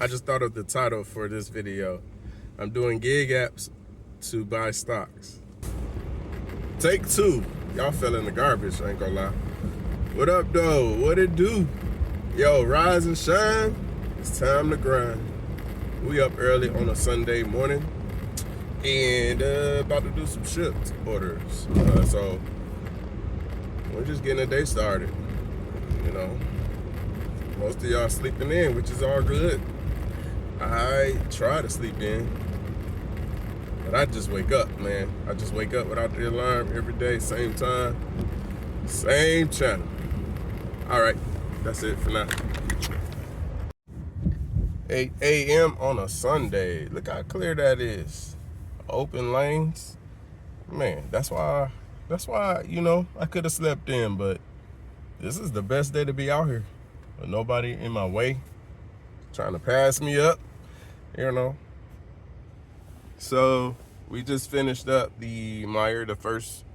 I just thought of the title for this video. I'm doing gig apps to buy stocks. Take two. Y'all fell in the garbage, I ain't gonna lie. What up, though? What it do? Yo, rise and shine. It's time to grind. We up early on a Sunday morning and about to do some shipped orders. So we're just getting the day started. You know, most of y'all sleeping in, which is all good. I try to sleep in, but I just wake up, man. I just wake up without the alarm every day, same time, same channel. All right, that's it for now. 8 a.m. on a Sunday. Look how clear that is. Open lanes. Man, that's why, you know, I could have slept in, but this is the best day to be out here. With nobody in my way trying to pass me up, you know. So we just finished up the Meyer, the first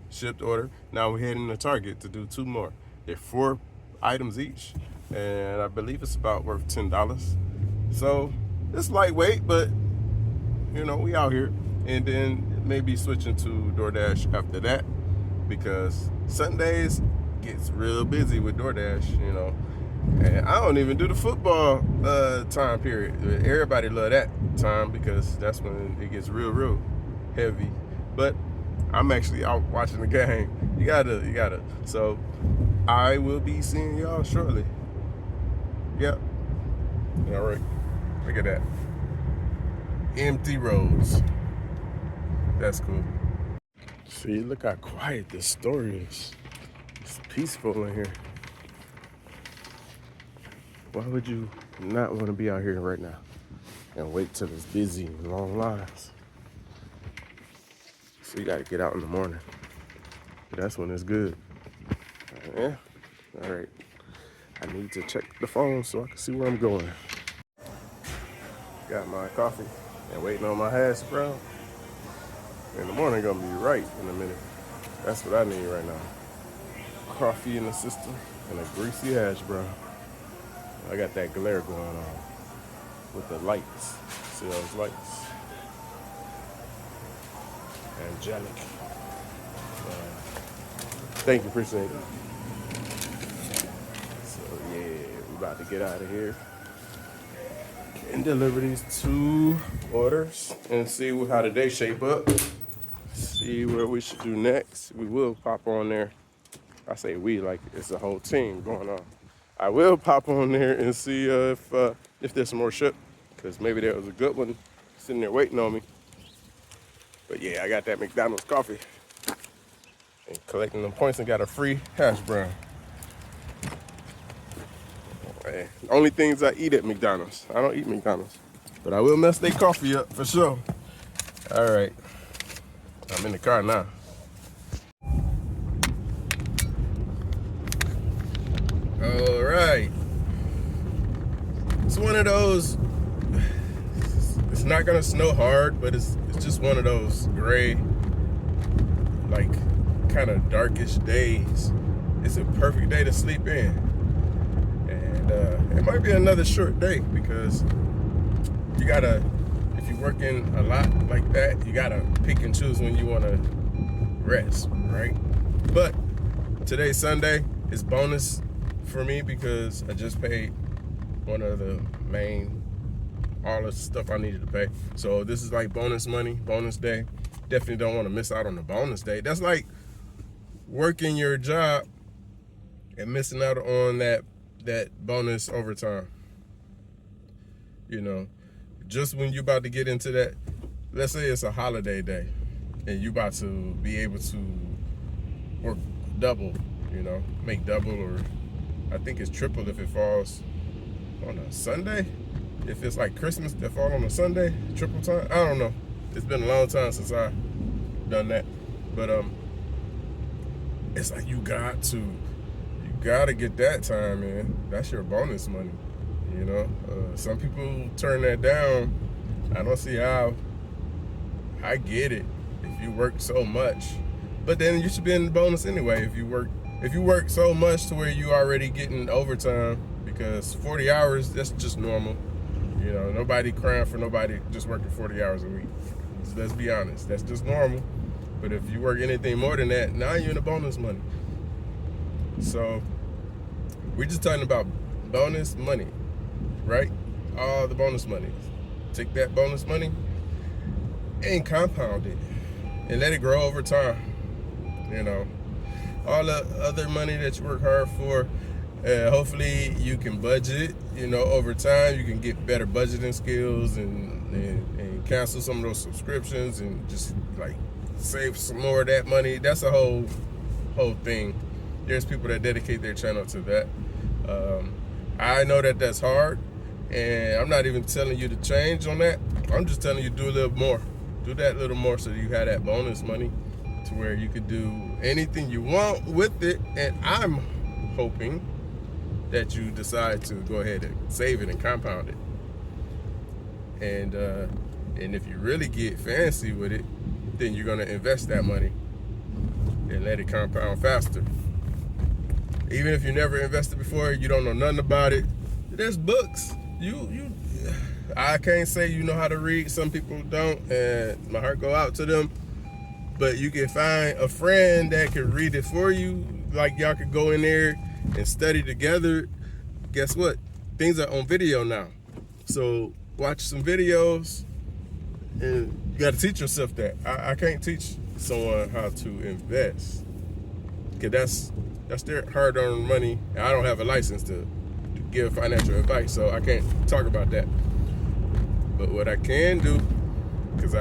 shipped order. Now we're heading to Target to do two more. They're 4 items each, and I believe it's about worth $10. So it's lightweight, but you know, we out here. And then maybe switching to DoorDash after that, because Sundays gets real busy with DoorDash, you know. And I don't even do the football time period. Everybody love that time because that's when it gets real heavy. But I'm actually out watching the game. You gotta. So I will be seeing y'all shortly. Yep. All right. Look at that. Empty roads. That's cool. See, look how quiet this store is. It's peaceful in here. Why would you not want to be out here right now and wait till it's busy and long lines? So you got to get out in the morning. That's when it's good. Yeah. All right. I need to check the phone so I can see where I'm going. Got my coffee and waiting on my hash brown. In the morning, gonna be right in a minute. That's what I need right now. Coffee in the system and a greasy hash brown. I got that glare going on with the lights. See those lights? Angelic. Thank you, appreciate it. So yeah, we about to get out of here and deliver these 2 orders and see how the day shape up. See what we should do next. We will pop on there. I say we like it's a whole team going on. I will pop on there and see if there's some more ship, because maybe there was a good one sitting there waiting on me. But yeah, I got that McDonald's coffee and collecting them points and got a free hash brown. Man, only things I eat at McDonald's. I don't eat McDonald's, but I will mess their coffee up for sure. All right, I'm in the car now. All right, it's one of those, it's not gonna snow hard, but it's just one of those gray, like kind of darkish days. It's a perfect day to sleep in. And it might be another short day because you gotta, if you're working a lot like that, you gotta pick and choose when you wanna rest, right? But today's Sunday is bonus for me because I just paid one of the main, all the stuff I needed to pay. So this is like bonus money, bonus day. Definitely don't want to miss out on the bonus day. That's like working your job and missing out on that bonus overtime. You know, just when you're about to get into that, let's say it's a holiday day and you're about to be able to work double, you know, make double, or I think it's triple if it falls on a Sunday. If it's like Christmas that fall on a Sunday, triple time. I don't know. It's been a long time since I done that. But it's like you gotta get that time, man. That's your bonus money, you know. Some people turn that down. I don't see how. I get it if you work so much, but then you should be in the bonus anyway. If you work so much to where you already getting overtime, because 40 hours, that's just normal, you You know, nobody crying for nobody just working 40 hours a week. So let's be honest, that's just normal. But if you work anything more than that, now you're in the bonus money. So we're just talking about bonus money, right? All the bonus money. Take that bonus money and compound it and let it grow over time. You know, all the other money that you work hard for, hopefully you can budget. You know, over time you can get better budgeting skills and cancel some of those subscriptions and just like save some more of that money. That's a whole thing. There's people that dedicate their channel to that. I know that that's hard, and I'm not even telling you to change on that. I'm just telling you to do a little more. Do that little more so you have that bonus money to where you could do anything you want with it. And I'm hoping that you decide to go ahead and save it and compound it. And if you really get fancy with it, then you're gonna invest that money and let it compound faster. Even if you never invested before, you don't know nothing about it, there's books. I can't say you know how to read. Some people don't, and my heart go out to them. But you can find a friend that can read it for you. Like y'all could go in there and study together. Guess what? Things are on video now. So watch some videos, and you got to teach yourself that. I can't teach someone how to invest, because that's their hard-earned money. And I don't have a license to give financial advice, so I can't talk about that. But what I can do, because I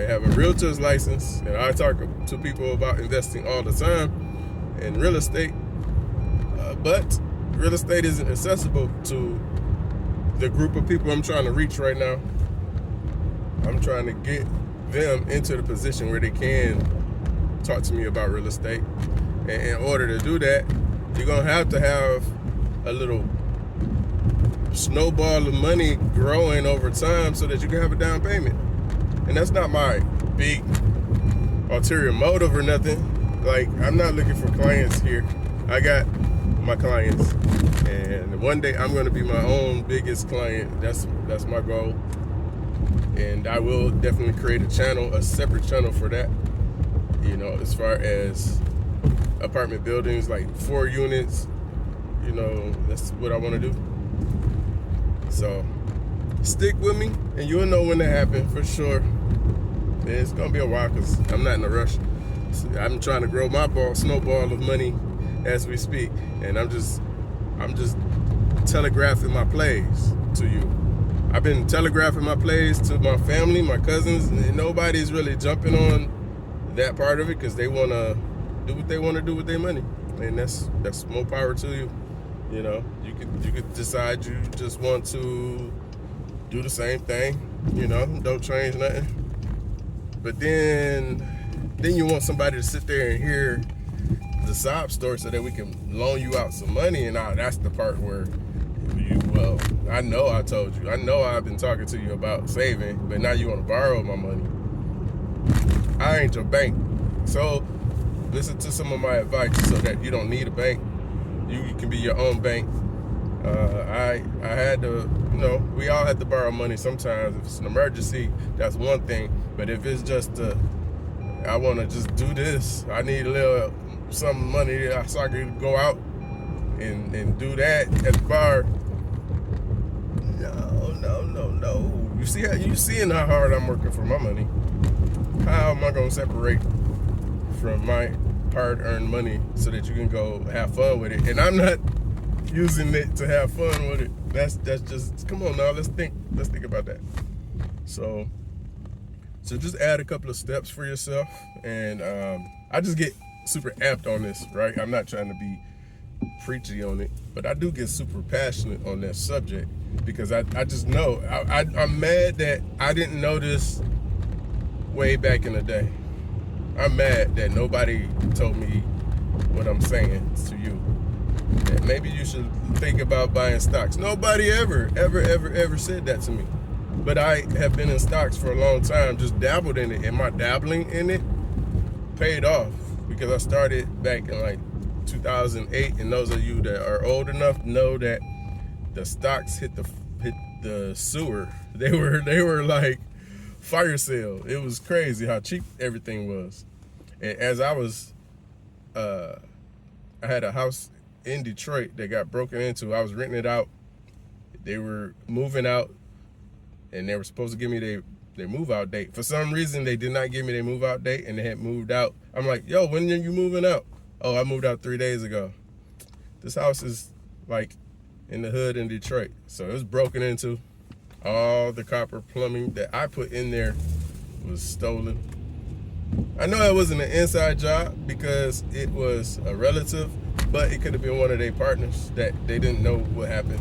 have a realtor's license, and I talk to people about investing all the time in real estate, but real estate isn't accessible to the group of people I'm trying to reach right now. I'm trying to get them into the position where they can talk to me about real estate. And in order to do that, you're gonna have to have a little snowball of money growing over time so that you can have a down payment. And that's not my big ulterior motive or nothing. Like, I'm not looking for clients here. I got my clients, and one day I'm gonna be my own biggest client. That's my goal. And I will definitely create a channel, a separate channel for that. You know, as far as apartment buildings, like 4 units, you know, that's what I want to do. So stick with me, and you'll know when that happens for sure. And it's gonna be a while, because I'm not in a rush. So I'm trying to grow my snowball of money as we speak, and I'm just telegraphing my plays to you. I've been telegraphing my plays to my family, my cousins, and nobody's really jumping on that part of it, because they want to do what they want to do with their money, and that's more power to you. You know, you could decide you just want to do the same thing. You know, don't change nothing. But then you want somebody to sit there and hear the sob story so that we can loan you out some money, and that's the part where I know I told you. I know I've been talking to you about saving, but now you want to borrow my money. I ain't your bank. So listen to some of my advice so that you don't need a bank. You can be your own bank. I had to, you know, we all have to borrow money sometimes. If it's an emergency, that's one thing. But if it's just I want to just do this, I need a little some money so I can go out and do that at the bar. No. You seeing how hard I'm working for my money. How am I gonna separate from my hard-earned money so that you can go have fun with it? And I'm not using it to have fun with it. That's just, come on now, let's think about that. So just add a couple of steps for yourself. And I just get super amped on this, right? I'm not trying to be preachy on it, but I do get super passionate on that subject, because I just know I'm mad that I didn't know this way back in the day. I'm mad that nobody told me what I'm saying to you, that maybe you should think about buying stocks. Nobody ever said that to me. But I have been in stocks for a long time, just dabbled in it, and my dabbling in it paid off, because I started back in like 2008, and those of you that are old enough know that the stocks hit the sewer. They were like fire sale. It was crazy how cheap everything was. And as I was, I had a house in Detroit that got broken into. I was renting it out. They were moving out, and they were supposed to give me their move out date. For some reason, they did not give me their move out date, and they had moved out. I'm like, yo, when are you moving out? Oh, I moved out 3 days ago. This house is like in the hood in Detroit. So it was broken into. All the copper plumbing that I put in there was stolen. I know it wasn't an inside job because it was a relative, but it could have been one of their partners that they didn't know what happened.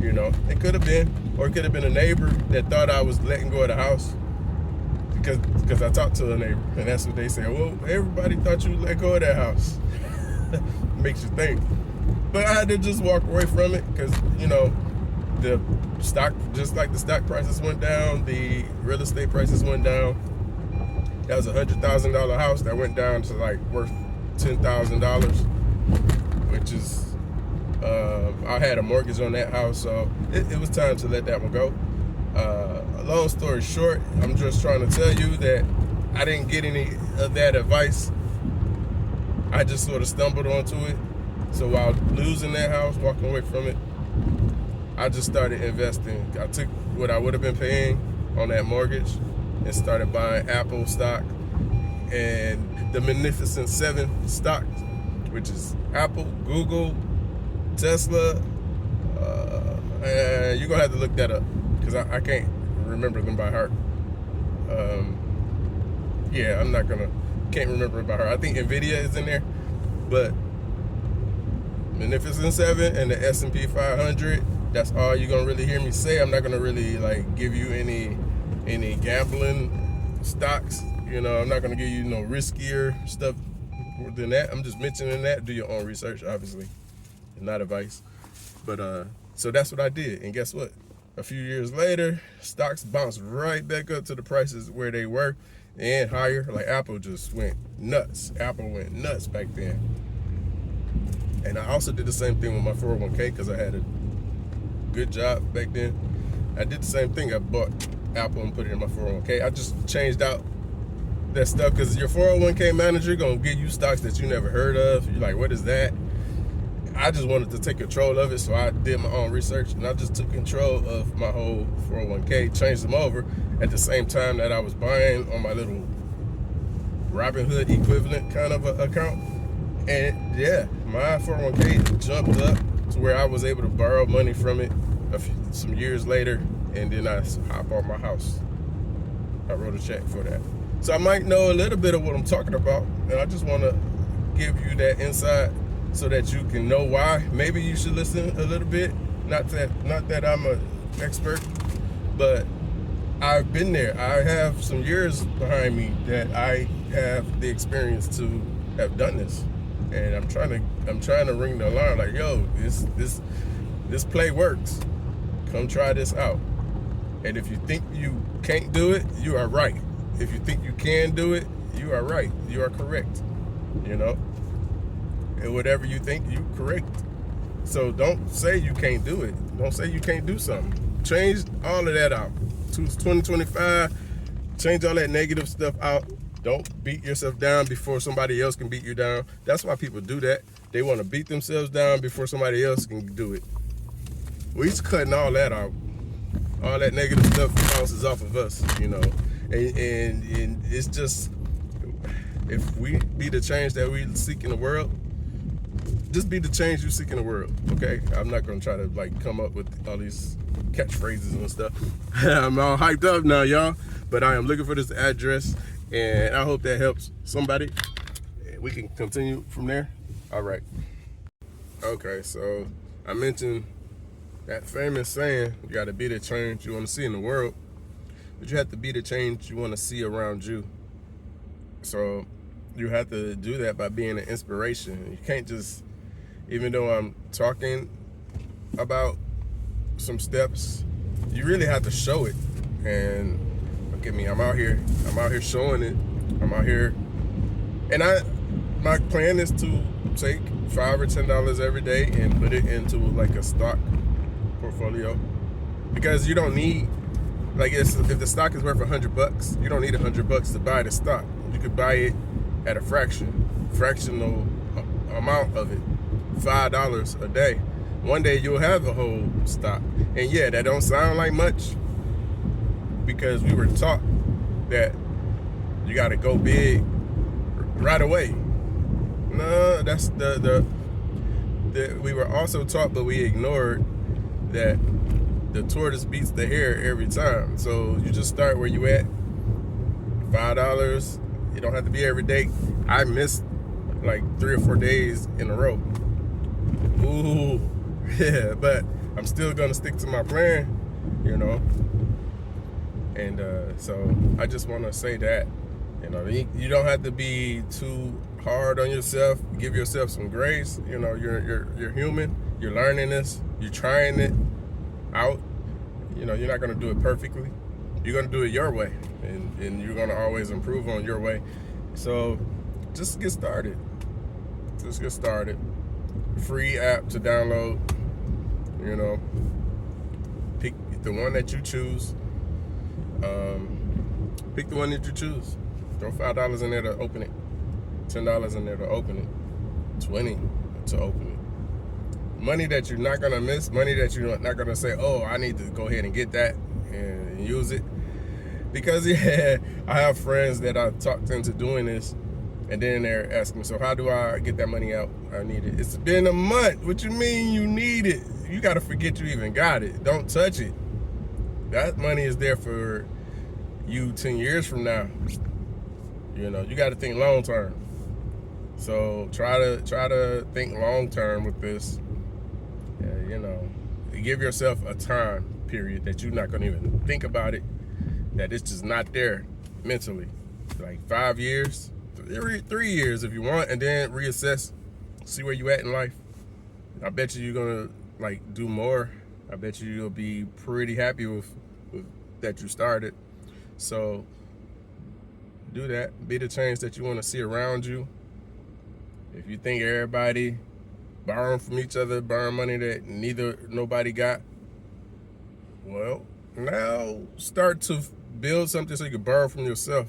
You know, it could have been, or it could have been a neighbor that thought I was letting go of the house because I talked to a neighbor, and that's what they said. Well, everybody thought you let go of that house. Makes you think. But I had to just walk away from it because, you know, the stock, just like the stock prices went down, the real estate prices went down. That was a $100,000 house that went down to like worth $10,000, which is, I had a mortgage on that house, so it was time to let that one go. Long story short, I'm just trying to tell you that I didn't get any of that advice. I just sort of stumbled onto it. So while losing that house, walking away from it, I just started investing. I took what I would have been paying on that mortgage and started buying Apple stock and the Magnificent Seven stocks, which is Apple, Google, Tesla. You're gonna have to look that up because I can't remember them by heart. Yeah, can't remember it by heart. I think Nvidia is in there, but Magnificent Seven and the S&P 500. That's all you're gonna really hear me say. I'm not gonna really like give you any gambling stocks. You know, I'm not gonna give you no riskier stuff than that. I'm just mentioning that. Do your own research, obviously, and not advice. But so that's what I did. And guess what? A few years later, stocks bounced right back up to the prices where they were and higher. Like Apple just went nuts. Apple went nuts back then. And I also did the same thing with my 401k because I had a good job back then. I did the same thing. I bought Apple and put it in my 401k. I just changed out that stuff because your 401k manager gonna give you stocks that you never heard of. You're like, what is that? I just wanted to take control of it, so I did my own research and I just took control of my whole 401k, changed them over at the same time that I was buying on my little Robinhood equivalent kind of account. And yeah, my 401k jumped up to where I was able to borrow money from it some years later, and then I bought my house. I wrote a check for that. So I might know a little bit of what I'm talking about, and I just want to give you that insight so that you can know why. Maybe you should listen a little bit. Not that I'm an expert, but I've been there. I have some years behind me that I have the experience to have done this. And I'm trying to ring the alarm like, yo, this play works. Come try this out. And if you think you can't do it, you are right. If you think you can do it, you are right. You are correct. You know? And whatever you think, you're correct. So don't say you can't do it. Don't say you can't do something. Change all of that out. 2025, change all that negative stuff out. Don't beat yourself down before somebody else can beat you down. That's why people do that. They want to beat themselves down before somebody else can do it. We're cutting all that out. All that negative stuff bounces off of us, you know. And it's just, if we be the change that we seek in the world, just be the change you seek in the world, okay? I'm not going to try to, like, come up with all these catchphrases and stuff. I'm all hyped up now, y'all. But I am looking for this address, and I hope that helps somebody. We can continue from there. All right. Okay, so I mentioned that famous saying, you got to be the change you want to see in the world, but you have to be the change you want to see around you. So you have to do that by being an inspiration. You can't just, even though I'm talking about some steps, you really have to show it. And look at me, I'm out here showing it. I'm out here, and my plan is to take $5 or $10 every day and put it into like a stock portfolio. because you don't need, like, if the stock is worth $100, you don't need $100 to buy the stock. You could buy it at a fractional amount of it, $5 a day. One day you'll have the whole stock. And yeah, that don't sound like much, because we were taught that you got to go big right away. No, that's we were also taught, but we ignored that the tortoise beats the hare every time. So you just start where you at, $5. It don't have to be every day. I missed like 3 or 4 days in a row. Ooh, yeah, but I'm still gonna stick to my plan, you know. And so I just want to say that, you know, you don't have to be too hard on yourself. Give yourself some grace. You know, you're human. You're learning this. You're trying it out. You know, you're not gonna do it perfectly. You're gonna do it your way, and you're gonna always improve on your way. So just get started. Just get started. Free app to download. You know, pick the one that you choose. Pick the one that you choose. Throw $5 in there to open it, $10 in there to open it, $20 to open it. Money that you're not gonna miss, money that you're not gonna say, oh, I need to go ahead and get that and use it. Because yeah, I have friends that I talked into doing this, and then they're asking me, so how do I get that money out? I need it. It's been a month. What you mean you need it? You gotta forget you even got it. Don't touch it. That money is there for you 10 years from now. You know, you got to think long term. So try to think long term with this. You know, give yourself a time period that you're not going to even think about it, that it's just not there mentally. Like 5 years, 3 years if you want, and then reassess, see where you at in life. I bet you're going to like do more. I bet you'll be pretty happy with that you started. So do that. Be the change that you want to see around you. If you think everybody borrowing from each other, borrowing money that nobody got, well, now start to build something so you can borrow from yourself,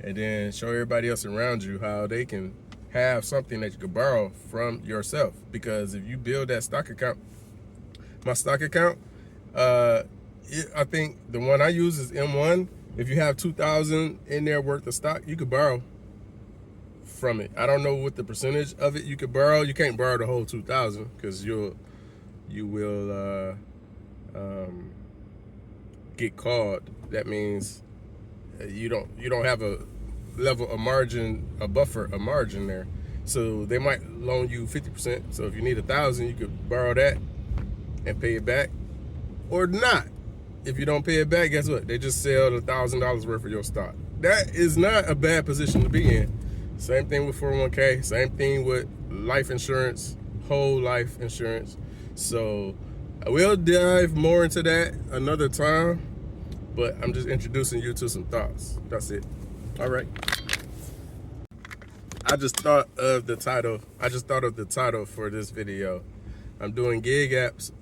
and then show everybody else around you how they can have something that you can borrow from yourself. Because if you build that stock account, my stock account, I think the one I use is M1. If you have 2,000 in there worth of stock, you could borrow from it. I don't know what the percentage of it you could borrow. You can't borrow the whole 2,000 because you will get called. That means you don't have a level of margin, a buffer, a margin there. So they might loan you 50%. So if you need 1,000, you could borrow that and pay it back, or not. If you don't pay it back, guess what? They just sell $1,000 worth of your stock. That is not a bad position to be in. Same thing with 401k. Same thing with life insurance, whole life insurance. So I will dive more into that another time, but I'm just introducing you to some thoughts. That's it. All right. I just thought of the title for this video. I'm doing gig apps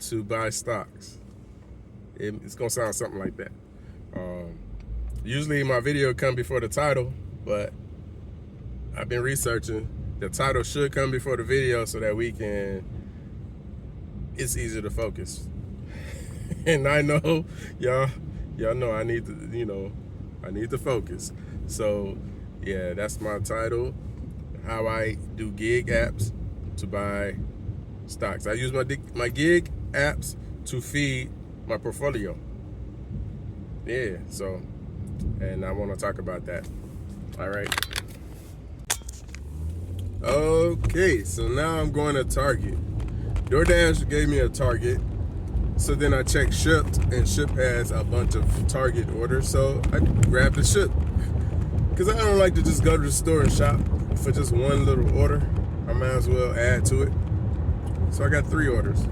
to buy stocks. It's gonna sound something like that. Usually my video come before the title, but I've been researching. The title should come before the video so that it's easier to focus. And I know y'all know I need to focus. So yeah, that's my title. How I do gig apps to buy stocks. I use my gig apps to feed my portfolio. Yeah, so, and I want to talk about that. All right. Okay, so now I'm going to Target. DoorDash gave me a Target, so then I checked Shipt, and Shipt has a bunch of Target orders, so I grabbed the Shipt. Because I don't like to just go to the store and shop for just one little order. I might as well add to it. So I got 3 orders.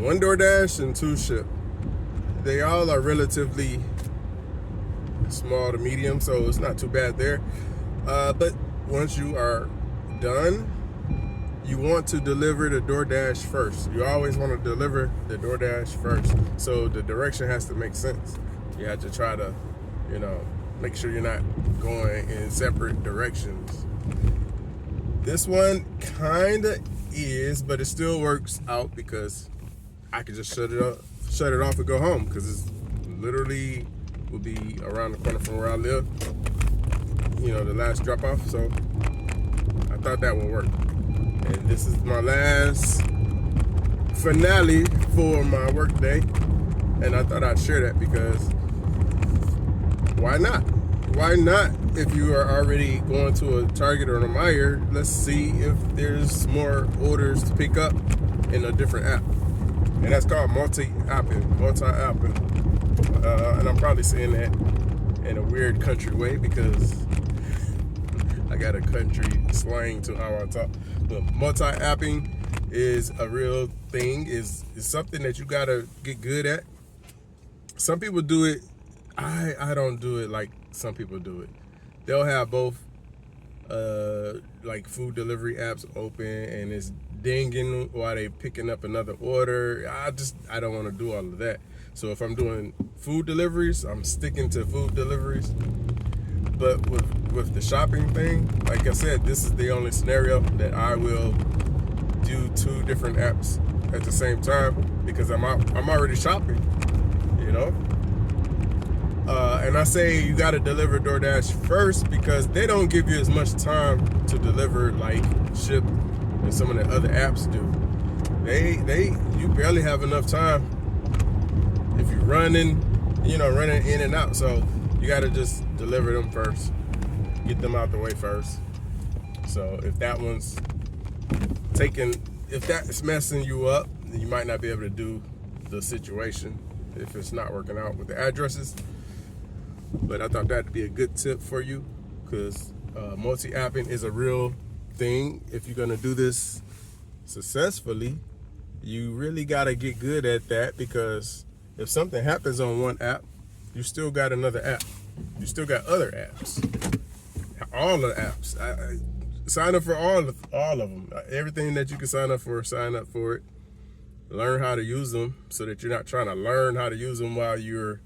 1 DoorDash and 2 Shipt. They all are relatively small to medium, so it's not too bad there. But once you are done, you want to deliver the DoorDash first. You always want to deliver the DoorDash first. So the direction has to make sense. You have to try to, make sure you're not going in separate directions. This one kind of is, but it still works out because I can just shut it off and go home, because it's literally will be around the corner from where I live. The last drop off. So I thought that would work. And this is my last finale for my work day. And I thought I'd share that because why not? Why not? If you are already going to a Target or a Meijer, let's see if there's more orders to pick up in a different app. And that's called multi-apping. And I'm probably saying that in a weird country way because I got a country slang to how I talk. But multi-apping is a real thing. Is something that you gotta get good at. Some people do it. I don't do it like some people do it. They'll have both like food delivery apps open and it's dinging while they picking up another order. I don't want to do all of that. So if I'm doing food deliveries, I'm sticking to food deliveries. But with the shopping thing, like I said, this is the only scenario that I will do 2 different apps at the same time because I'm already shopping, And I say you got to deliver DoorDash first because they don't give you as much time to deliver like Ship and some of the other apps do. You barely have enough time if you're running in and out. So you got to just deliver them first, get them out the way first. So if that one's if that's messing you up, then you might not be able to do the situation if it's not working out with the addresses. But I thought that'd be a good tip for you because multi-apping is a real thing. If you're gonna do this successfully, you really gotta get good at that because if something happens on one app, you still got another app. You still got other apps. All the apps. I sign up for all of them. Everything that you can sign up for it. Learn how to use them so that you're not trying to learn how to use them while you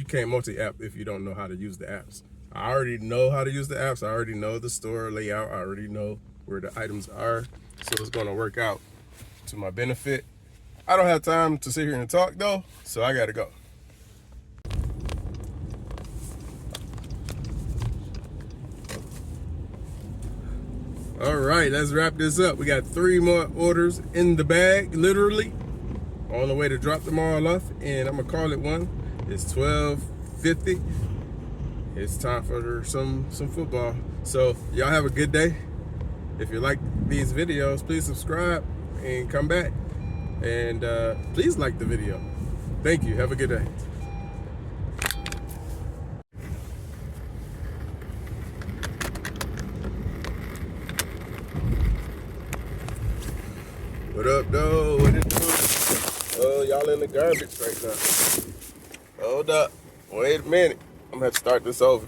can't multi-app if you don't know how to use the apps. I already know how to use the apps. I already know the store layout. I already know where the items are. So it's going to work out to my benefit. I don't have time to sit here and talk though, so I got to go. All right, let's wrap this up. We got 3 more orders in the bag, literally, on the way to drop them all off, and I'm gonna call it one. It's 12:50. It's time for some football. So y'all have a good day. If you like these videos, please subscribe and come back. And please like the video. Thank you. Have a good day. What up, though? What it do? Oh, y'all in the garbage right now. Hold up. Wait a minute. I'm gonna have to start this over.